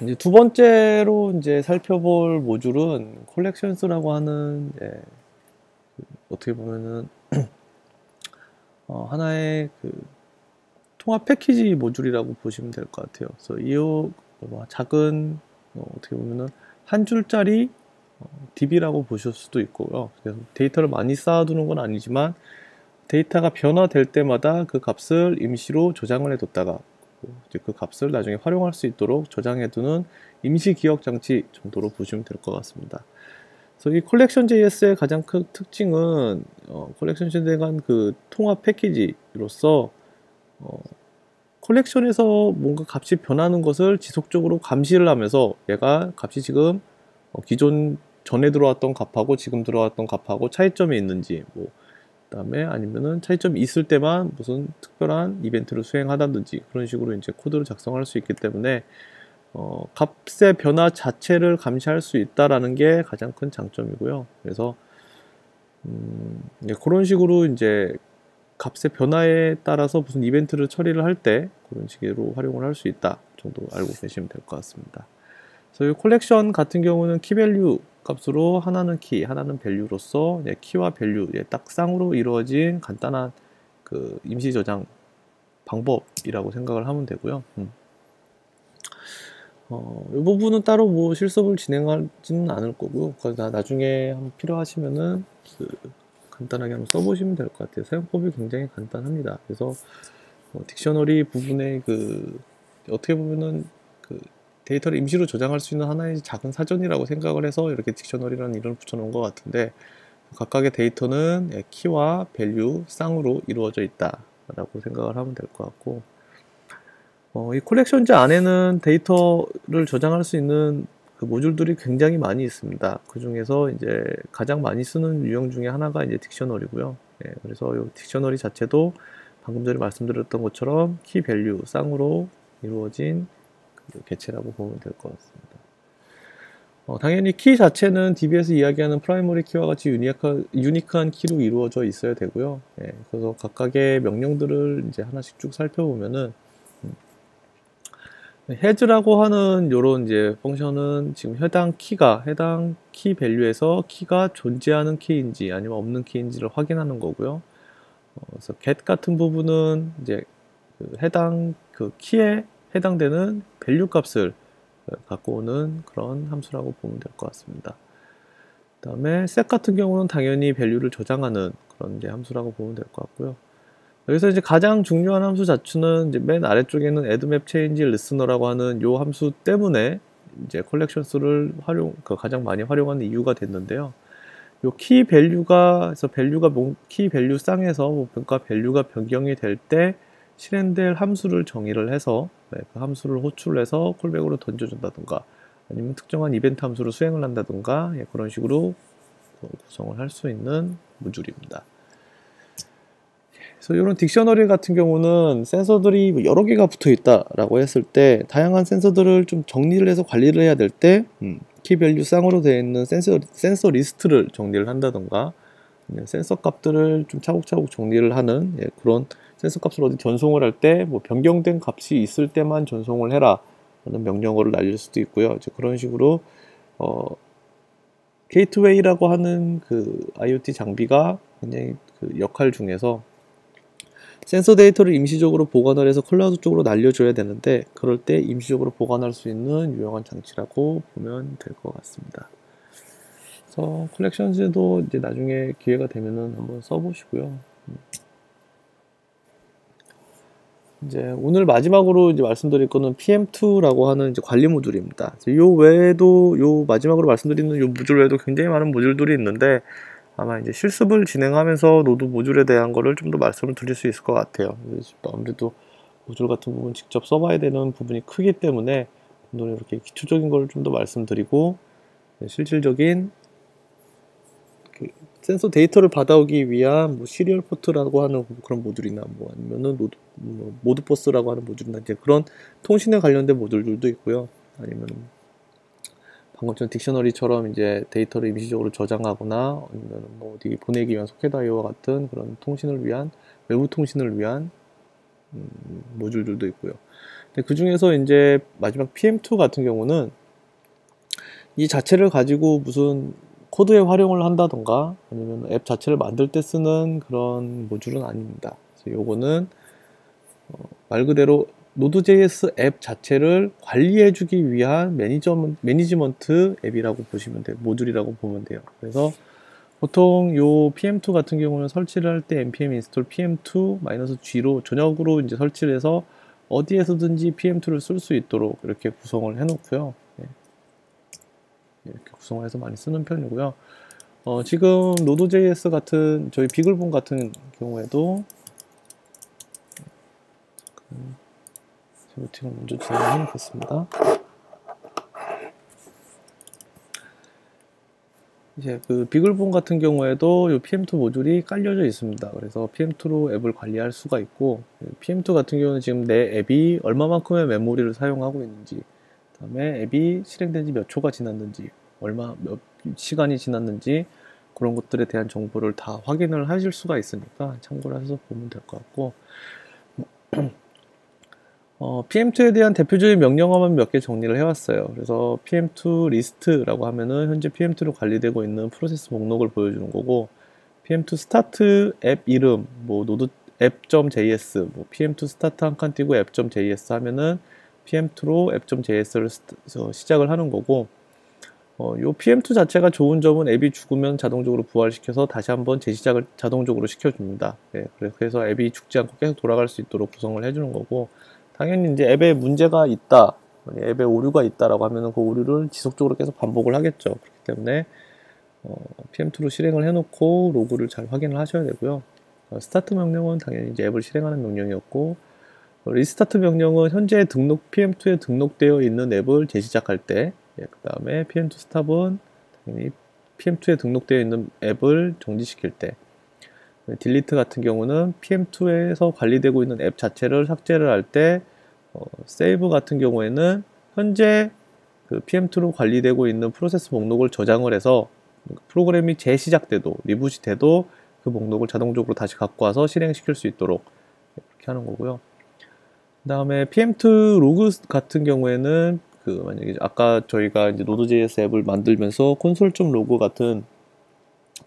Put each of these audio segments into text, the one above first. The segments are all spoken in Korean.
이제 두 번째로 이제 살펴볼 모듈은 컬렉션스라고 하는 어떻게 보면은 하나의 그 통합 패키지 모듈이라고 보시면 될 것 같아요. 그래서 이 작은 어떻게 보면은 한 줄짜리 DB라고 보실 수도 있고요. 그래서 데이터를 많이 쌓아두는 건 아니지만 데이터가 변화될 때마다 그 값을 임시로 저장을 해뒀다가 이제 그 값을 나중에 활용할 수 있도록 저장해두는 임시 기억 장치 정도로 보시면 될 것 같습니다. 그래서 이 컬렉션 JS의 가장 큰 특징은 컬렉션에 대한 그 통합 패키지로서 컬렉션에서 뭔가 값이 변하는 것을 지속적으로 감시를 하면서 얘가 값이 지금 기존 전에 들어왔던 값하고 지금 들어왔던 값하고 차이점이 있는지 그다음에 아니면은 차이점이 있을 때만 무슨 특별한 이벤트를 수행하다든지 그런 식으로 이제 코드를 작성할 수 있기 때문에 값의 변화 자체를 감시할 수 있다라는 게 가장 큰 장점이고요. 그래서 그런 식으로 이제 값의 변화에 따라서 무슨 이벤트를 처리를 할 때 그런 식으로 활용을 할 수 있다 정도 알고 계시면 될 것 같습니다. 그래서 이 콜렉션 같은 경우는 키밸류 값으로 하나는 키, 하나는 밸류로서 키와 밸류 딱 쌍으로 이루어진 간단한 그 임시 저장 방법이라고 생각을 하면 되고요. 이 부분은 따로 뭐 실습을 진행하지는 않을 거고요. 그러니까 나중에 한번 필요하시면은 간단하게 한번 써보시면 될 것 같아요. 사용법이 굉장히 간단합니다. 그래서 딕셔너리 부분에 어떻게 보면은 데이터를 임시로 저장할 수 있는 하나의 작은 사전이라고 생각을 해서 이렇게 딕셔너리라는 이름을 붙여놓은 것 같은데 각각의 데이터는 키와 밸류 쌍으로 이루어져 있다라고 생각을 하면 될 것 같고 이 콜렉션즈 안에는 데이터를 저장할 수 있는 그 모듈들이 굉장히 많이 있습니다. 그 중에서 이제 가장 많이 쓰는 유형 중에 하나가 이제 딕셔너리고요. 그래서 이 딕셔너리 자체도 방금 전에 말씀드렸던 것처럼 키 밸류 쌍으로 이루어진 그 개체라고 보면 될 것 같습니다. 당연히 키 자체는 DB에서 이야기하는 프라이머리 키와 같이 유니크한 키로 이루어져 있어야 되고요. 그래서 각각의 명령들을 이제 하나씩 쭉 살펴보면은 헤즈라고 하는 요런 이제 펑션은 지금 해당 키 밸류에서 키가 존재하는 키인지 아니면 없는 키인지를 확인하는 거고요. 그래서 get 같은 부분은 이제 해당 키에 해당되는 밸류 값을 갖고 오는 그런 함수라고 보면 될 것 같습니다. 그 다음에 set 같은 경우는 당연히 밸류를 저장하는 그런 이제 함수라고 보면 될 것 같고요. 여기서 이제 가장 중요한 함수 자체는 이제 맨 아래쪽에는 addMap change listener라고 하는 요 함수 때문에 이제 컬렉션스를 가장 많이 활용하는 이유가 됐는데요. 요 키 밸류가 키 밸류 쌍에서 뭔가 밸류가 변경이 될 때 실행될 함수를 정의를 해서 그 함수를 호출해서 콜백으로 던져준다든가 아니면 특정한 이벤트 함수를 수행을 한다든가 그런 식으로 구성을 할 수 있는 모듈입니다. 그래서 이런 딕셔너리 같은 경우는 센서들이 여러 개가 붙어 있다라고 했을 때 다양한 센서들을 좀 정리를 해서 관리를 해야 될 때 키밸류 쌍으로 되어 있는 센서 리스트를 정리를 한다던가 센서 값들을 좀 차곡차곡 정리를 하는 그런 센서 값을 어디 전송을 할 때 뭐 변경된 값이 있을 때만 전송을 해라 라는 명령어를 날릴 수도 있고요. 이제 그런 식으로 게이트웨이라고 하는 그 IoT 장비가 굉장히 그 역할 중에서 센서 데이터를 임시적으로 보관을 해서 클라우드 쪽으로 날려줘야 되는데 그럴 때 임시적으로 보관할 수 있는 유용한 장치라고 보면 될 것 같습니다. 그래서 컬렉션즈도 이제 나중에 기회가 되면은 한번 써보시고요. 이제 오늘 마지막으로 이제 말씀드릴 거는 PM2라고 하는 이제 관리 모듈입니다. 요 외에도 요 마지막으로 말씀드리는 요 모듈 외에도 굉장히 많은 모듈들이 있는데 아마 이제 실습을 진행하면서 노드 모듈에 대한 거를 좀 더 말씀을 드릴 수 있을 것 같아요. 아무래도 모듈 같은 부분 직접 써봐야 되는 부분이 크기 때문에 오늘 이렇게 기초적인 걸 좀 더 말씀드리고 실질적인 센서 데이터를 받아오기 위한 뭐 시리얼 포트라고 하는 그런 모듈이나 뭐 아니면은 모드 버스라고 하는 모듈이나 이제 그런 통신에 관련된 모듈들도 있고요. 아니면 방금 전 딕셔너리처럼 이제 데이터를 임시적으로 저장하거나 아니면 뭐 어디 보내기 위한 소켓 IO와 같은 그런 통신을 위한 외부 통신을 위한 모듈들도 있고요. 그 중에서 이제 마지막 PM2 같은 경우는 이 자체를 가지고 무슨 코드에 활용을 한다던가 아니면 앱 자체를 만들 때 쓰는 그런 모듈은 아닙니다. 그래서 요거는 말 그대로 Node.js 앱 자체를 관리해주기 위한 매니지먼트 앱이라고 보시면 돼요. 모듈이라고 보면 돼요. 그래서 보통 요 PM2 같은 경우는 설치를 할 때 npm install PM2-G로 전역으로 이제 설치를 해서 어디에서든지 PM2를 쓸 수 있도록 이렇게 구성을 해 놓고요. 이렇게 구성을 해서 많이 쓰는 편이고요. 지금 Node.js 같은 저희 비글본 같은 경우에도 세부팅을 먼저 진행해 놓겠습니다. 이제 그 비글본 같은 경우에도 이 PM2 모듈이 깔려져 있습니다. 그래서 PM2로 앱을 관리할 수가 있고, PM2 같은 경우는 지금 내 앱이 얼마만큼의 메모리를 사용하고 있는지, 그다음에 앱이 실행된 지 몇 초가 지났는지, 몇 시간이 지났는지 그런 것들에 대한 정보를 다 확인을 하실 수가 있으니까 참고를 해서 보면 될 것 같고, PM2에 대한 대표적인 명령어만 몇 개 정리를 해왔어요. 그래서 PM2 리스트라고 하면은 현재 PM2로 관리되고 있는 프로세스 목록을 보여주는 거고, PM2 스타트 앱 이름, 뭐 노드 app.js, 뭐 PM2 스타트 한 칸 띄고 app.js 하면은 PM2로 app.js를 시작을 하는 거고, 요 PM2 자체가 좋은 점은 앱이 죽으면 자동적으로 부활시켜서 다시 한번 재시작을 자동적으로 시켜줍니다. 예, 그래서 앱이 죽지 않고 계속 돌아갈 수 있도록 구성을 해주는 거고, 당연히 이제 앱에 문제가 있다, 앱에 오류가 있다라고 하면은 그 오류를 지속적으로 계속 반복을 하겠죠. 그렇기 때문에 PM2로 실행을 해놓고 로그를 잘 확인을 하셔야 되고요. 스타트 명령은 당연히 이제 앱을 실행하는 명령이었고, 리스타트 명령은 현재 PM2에 등록되어 있는 앱을 재시작할 때, 그 다음에 PM2 스탑은 당연히 PM2에 등록되어 있는 앱을 정지시킬 때, 딜리트 같은 경우는 PM2에서 관리되고 있는 앱 자체를 삭제를 할 때, 세이브 같은 경우에는 현재 그 PM2로 관리되고 있는 프로세스 목록을 저장을 해서 프로그램이 재시작돼도 리부시 돼도 그 목록을 자동적으로 다시 갖고 와서 실행시킬 수 있도록 이렇게 하는 거고요. 그 다음에 PM2 로그 같은 경우에는 만약에 아까 저희가 이제 Node.js 앱을 만들면서 콘솔.로그 같은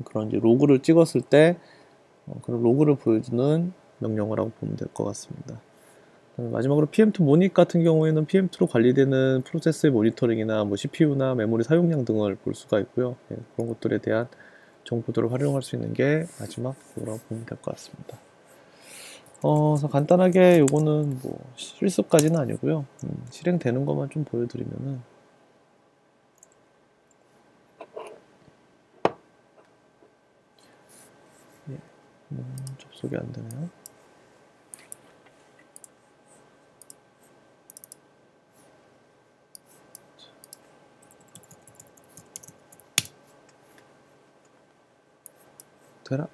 그런 이제 로그를 찍었을 때 그런 로그를 보여주는 명령어라고 보면 될 것 같습니다. 마지막으로 PM2 모닉 같은 경우에는 PM2로 관리되는 프로세스의 모니터링이나 뭐 CPU나 메모리 사용량 등을 볼 수가 있고요. 그런 것들에 대한 정보들을 활용할 수 있는 게 마지막 그거라고 보면 될 것 같습니다. 그래서 간단하게 요거는 뭐 실습까지는 아니고요. 실행되는 것만 좀 보여드리면은 접속이 안 되네요. 되라?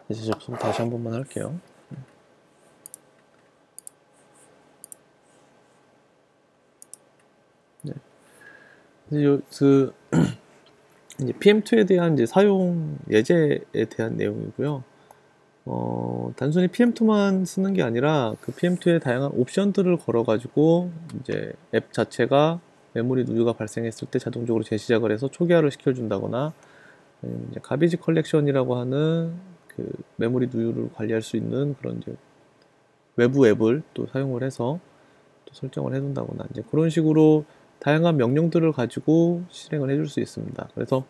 이제 접속 다시 한 번만 할게요. 네. 이제 PM2에 대한 이제 사용 예제에 대한 내용이고요. 단순히 PM2만 쓰는 게 아니라 그 PM2에 다양한 옵션들을 걸어가지고 이제 앱 자체가 메모리 누유가 발생했을 때 자동적으로 재시작을 해서 초기화를 시켜준다거나, 아니면 이제 가비지 컬렉션이라고 하는 그 메모리 누유를 관리할 수 있는 그런 이제 외부 앱을 또 사용을 해서 또 설정을 해둔다거나, 이제 그런 식으로 다양한 명령들을 가지고 실행을 해줄 수 있습니다. 그래서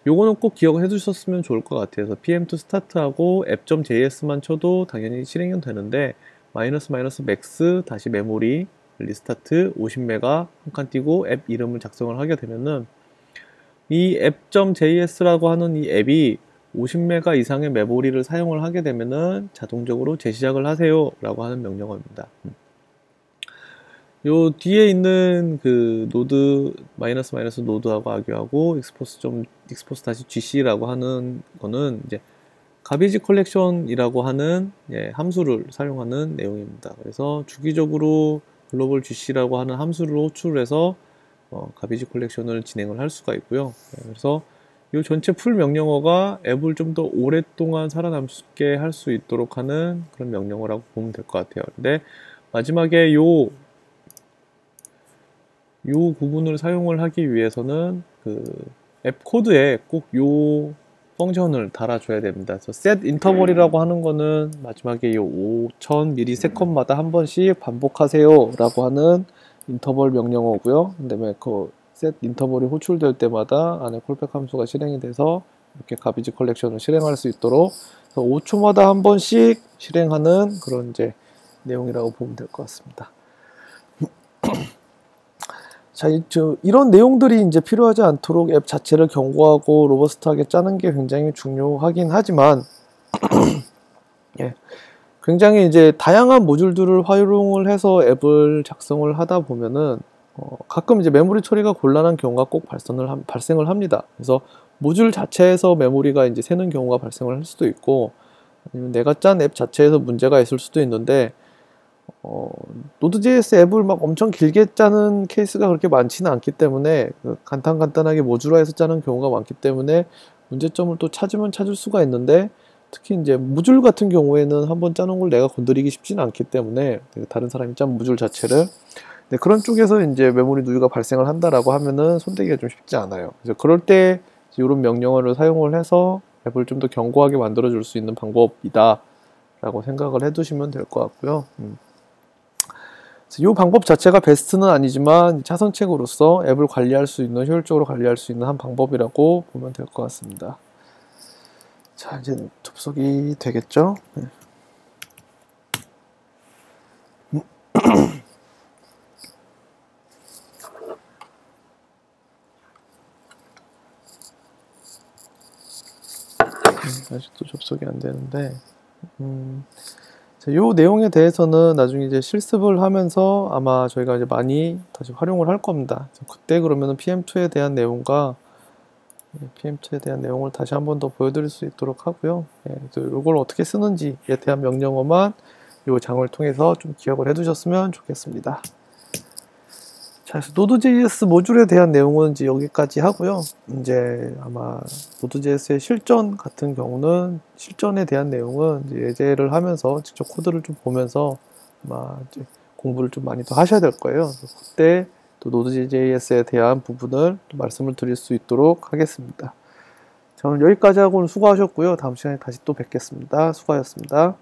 요거는 꼭 기억해 두셨으면 좋을 것 같아요. 그래서 PM2 스타트하고 app.js만 쳐도 당연히 실행은 되는데, 마이너스 다시 메모리 리스타트 50메가 한 칸 띄고 앱 이름을 작성을 하게 되면은 이 app.js라고 하는 이 앱이 50메가 이상의 메모리를 사용을 하게 되면은 자동적으로 재시작을 하세요 라고 하는 명령어입니다. 요 뒤에 있는 그 노드 노드하고 아교하고 expose 다시 gc라고 하는 거는 이제 가비지 컬렉션이라고 하는 함수를 사용하는 내용입니다. 그래서 주기적으로 글로벌 gc라고 하는 함수를 호출을 해서 가비지 컬렉션을 진행을 할 수가 있고요. 그래서 이 전체 풀 명령어가 앱을 좀 더 오랫동안 살아남게 할 수 있도록 하는 그런 명령어라고 보면 될 것 같아요. 근데 마지막에 요 부분을 사용을 하기 위해서는 그 앱 코드에 꼭 요 펑션을 달아줘야 됩니다. 그래서 set interval이라고 하는 거는 마지막에 요 5000ms마다 한 번씩 반복하세요 라고 하는 인터벌 명령어고요. 그 다음에 그 set interval이 호출될 때마다 안에 콜백 함수가 실행이 돼서 이렇게 가비지 컬렉션을 실행할 수 있도록 5초마다 한 번씩 실행하는 그런 이제 내용이라고 보면 될 것 같습니다. 자, 이런 내용들이 이제 필요하지 않도록 앱 자체를 견고하고 로버스트하게 짜는 게 굉장히 중요하긴 하지만, 예, 굉장히 이제 다양한 모듈들을 활용을 해서 앱을 작성을 하다 보면은, 가끔 이제 메모리 처리가 곤란한 경우가 꼭 발생을 합니다. 그래서 모듈 자체에서 메모리가 이제 새는 경우가 발생을 할 수도 있고, 아니면 내가 짠 앱 자체에서 문제가 있을 수도 있는데, 노드.js 앱을 막 엄청 길게 짜는 케이스가 그렇게 많지는 않기 때문에 간단하게 모듈화해서 짜는 경우가 많기 때문에 문제점을 또 찾으면 찾을 수가 있는데, 특히 이제 모듈 같은 경우에는 한번 짜는 걸 내가 건드리기 쉽지는 않기 때문에 다른 사람이 짠 모듈 자체를 그런 쪽에서 이제 메모리 누유가 발생을 한다라고 하면은 손대기가 좀 쉽지 않아요. 그래서 그럴 때 이런 명령어를 사용을 해서 앱을 좀 더 견고하게 만들어 줄 수 있는 방법이다 라고 생각을 해 두시면 될 것 같고요. 이 방법 자체가 베스트는 아니지만 차선책으로서 앱을 관리할 수 있는, 효율적으로 관리할 수 있는 한 방법이라고 보면 될 것 같습니다. 자, 이제 접속이 되겠죠? 네. 아직도 접속이 안 되는데, 이 내용에 대해서는 나중에 이제 실습을 하면서 아마 저희가 이제 많이 다시 활용을 할 겁니다. 그때 그러면은 PM2에 대한 내용과 PM2에 대한 내용을 다시 한 번 더 보여드릴 수 있도록 하고요. 이걸 어떻게 쓰는지에 대한 명령어만 이 장을 통해서 좀 기억을 해두셨으면 좋겠습니다. 자, 그래서 노드.js 모듈에 대한 내용은 이제 여기까지 하고요. 이제 아마 노드.js의 실전 같은 경우는 실전에 대한 내용은 이제 예제를 하면서 직접 코드를 좀 보면서 아마 이제 공부를 좀 많이 더 하셔야 될 거예요. 그때 또 노드.js에 대한 부분을 또 말씀을 드릴 수 있도록 하겠습니다. 자, 오늘 여기까지 하고 수고하셨고요. 다음 시간에 다시 또 뵙겠습니다. 수고하셨습니다.